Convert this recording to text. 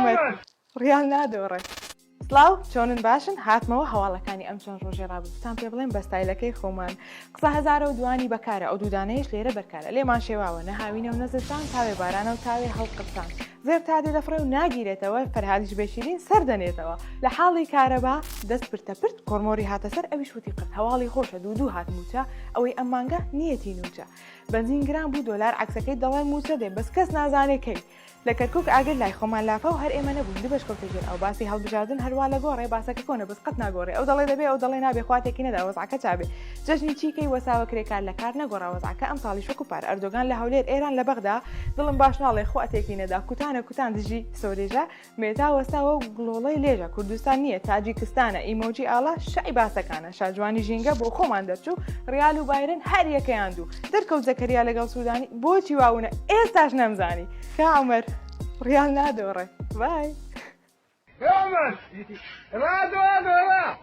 عمر ڕیال نادۆڕێ سلااو چۆنن باشن هاتمەوە هەواڵەکانی ئەم چۆن ڕۆژێ ڕابستان پێ بڵێن بەستایلەکەی خۆمان قسە هەزارە و دوانی بەکارە ئەو دوودانەیەش لێرە بەرکارە لێمان شێواوە نەهاوینە و نەزستان تاوێ بارانە و تاوێ هەڵقستان زێر تا دێ دەفڕێ و ناگیرێتەوە فەرهادیش بێشیرین سەردەنێتەوە لە حاڵی کارەبا دەست پرتەپرت کۆرمۆری هاتەسەر ئەویش وتی قرت هەواڵی خۆشە دوو هات موچە ئەوەی ئەم مانگە نیەتی نوچە بنزین گران بوو دۆلار عکسەکەی دەڵێن موچە دێ بەس کەس نازانێکەی لە کەرکک ئاگر لای خۆمان لافە و هەر ئێمە نەبوون دبش کەوتەژێر ئەو باسی هەڵبژاردن هەروە لە گۆڕێ باسەکە کۆنە بەس قەت ناگۆڕێ ئەو دەڵێ دەبێ ئەو دەڵێ نابێ خواتێکی نەدا وەزعەکە چابێ جەژنی چیکەی وەساوە کرێکار لە کار نەگۆڕا وەزعەکە ئەم ساڵی شوک و پار ئەردۆگان لە هەولێر ئێران لە بەغدا دڵم باش ناڵێ خواتێکی نەدا کوتانە کوتان دژی سۆرێژە مێتا وەساوە و گڵۆڵەی لێژە کوردستان نییە تاجیکستانە ئیمۆجی ئاڵا شای باسەکانە شاجوانی ژینگە بۆ خۆمان دەرچوو ڕیال و بایرن هەر یەکەیان دوو دەرکەوت زەکەریا لەگەڵ سوودانی بۆچی واونە ئێستاش نەمزانی کامەر ڕیال نادۆڕێ بای يا عمر لا